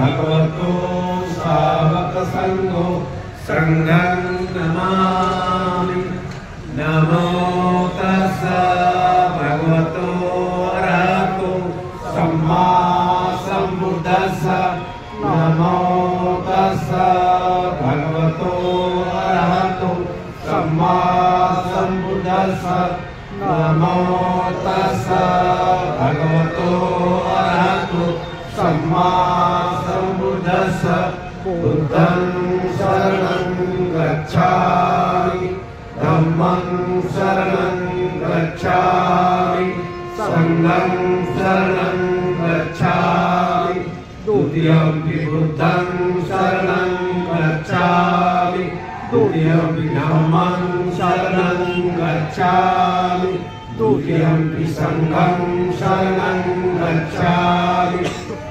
भगवतो सावक संगो संघं नमामि। नमो तस्सा भगवतो अरहतो सम्मा सम्बुद्धस्सा। नमो तस्सा भगवतो अरहतो सम्मा सम्बुद्धस्सा। नमो तस्सा भगवतो अरहतो सम्मा सम्बुद्धस्सा। बुद्धं शरणं गच्छामि, धम्मं शरणं गच्छामि, संघं शरणं गच्छामि, द्वितीयंपि बुद्धं शरणं गच्छामि, द्वितीयंपि धम्मं शरणं गच्छामि, द्वितीयंपि संघं शरणं गच्छामि,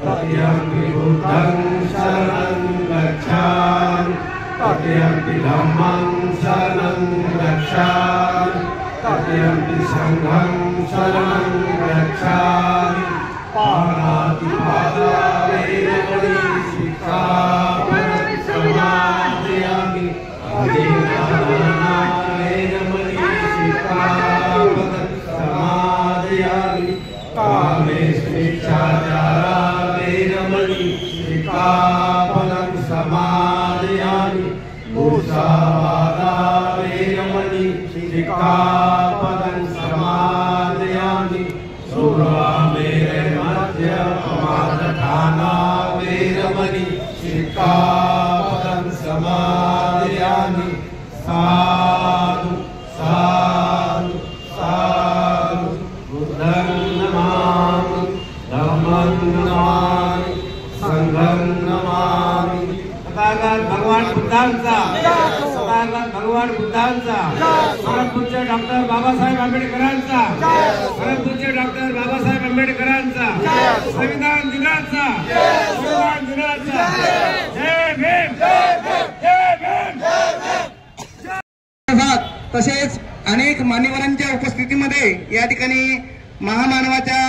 तृतीयंपि बुद्धं शरणं गच्छामि, तृतीयंपि धम्मं शरणं गच्छामि, तृतीयंपि संघं शरणं गच्छामि। पाणातिपाता वेरमणि सिक्खापदं समादयामि। अधीनाना वेरमणि सिक्खापदं समादयामि। कामेष्मिच्छाचारा वेरमणि सिक्खापदं समादयामि। मूषावादा वेरमणि सिक्खापदं समादयामि। सुरामेरमध्यममादधाना वेरमणि सिक्खापदं समादयामि। साधु साधु साधु। बुद्धं नमामि, धम्मं नमामि, संघं नमामि। तथागत भगवान बुद्धांचा, तथागत भगवान बुद्धांचा, परमपूज्य डॉक्टर बाबासाहेब आंबेडकरांचा, परमपूज्य डॉक्टर बाबासाहेब आंबेडकरांचा संविधान दिनाचा, संविधान दिनाचा जय भीम, जय भीम, जय भीम, जय भीम। तसेच अनेक मान्यवरांच्या उपस्थितीमध्ये या ठिकाणी महामानवाच्या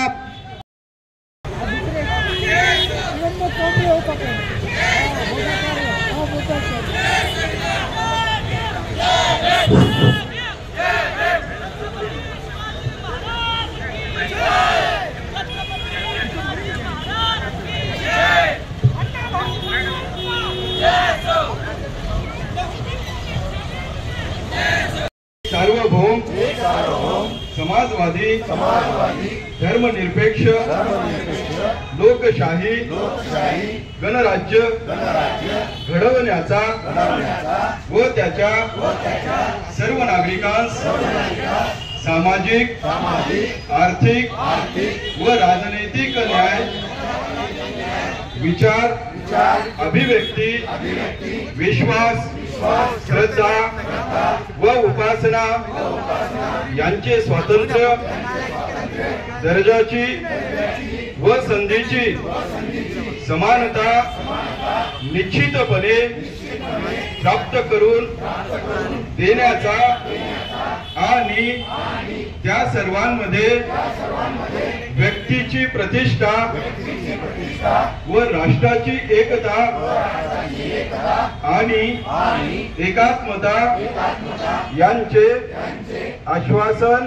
सार्वभौम समाजवादी धर्मनिरपेक्ष लोकशाही गणराज्य घडवण्याचा व त्याच्या सर्व नागरिकांस सामाजिक आर्थिक व राजनैतिक न्याय विचार अभिव्यक्ती विश्वास श्रद्धा व उपासना यांचे स्वातंत्र्य दर्जाची व संधीची समानता निश्चितपणे प्राप्त करून देण्याचा आणि त्या सर्वांमध्ये व्यक्तीची प्रतिष्ठा व राष्ट्राची एकता आणि एकात्मता यांचे आश्वासन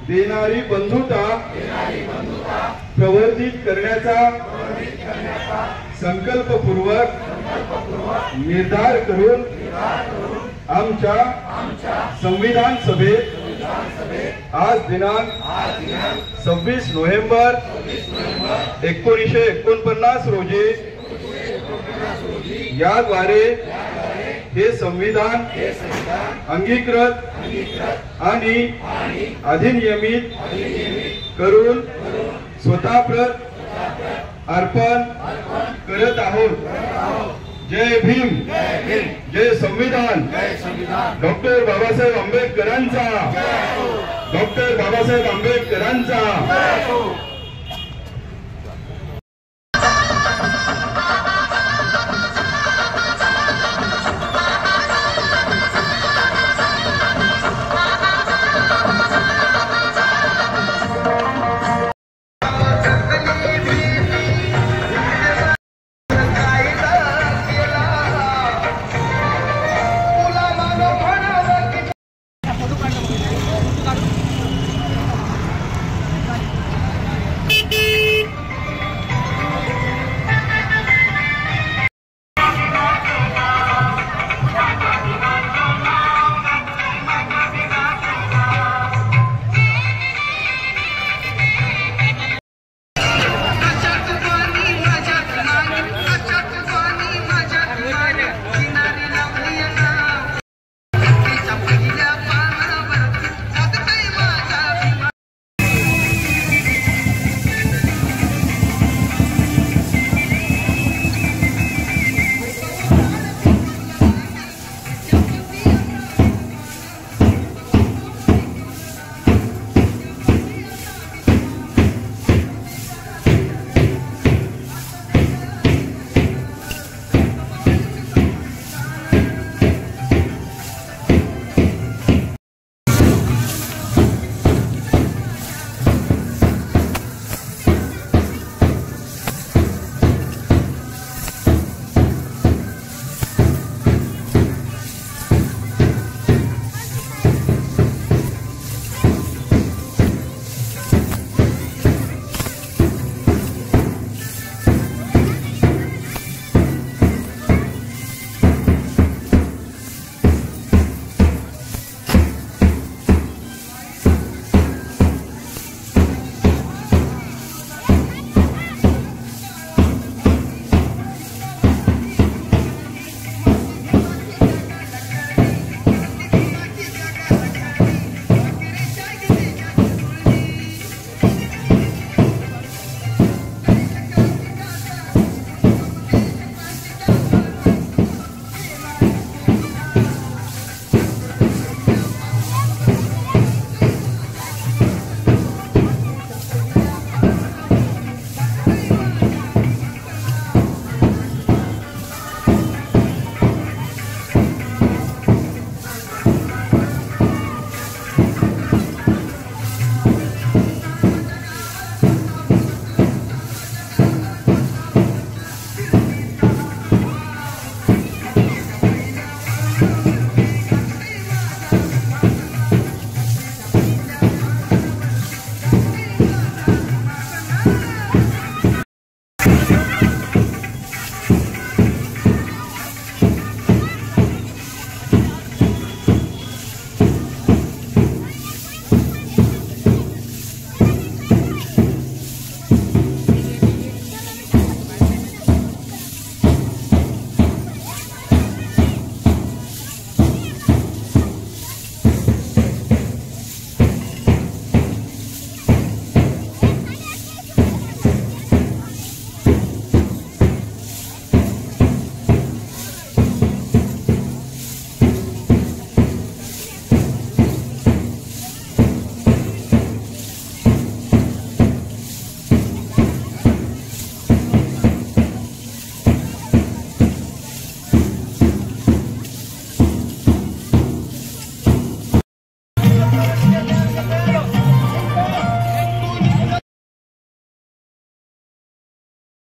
देणारी बंधुता प्रवर्धित करण्याचा संकल्पपूर्वक निर्धार करून आमच्या संविधान सभेत आज दिनांक 26 नोव्हेंबर 1949 रोजी याद्वारे हे संविधान अंगीकृत आणि अधिनियमित करून स्वतःप्रत अर्पण करत आहोत। जय भीम जय संविधान डॉक्टर बाबासाहेब आंबेडकरांचा डॉक्टर बाबासाहेब आंबेडकरांचा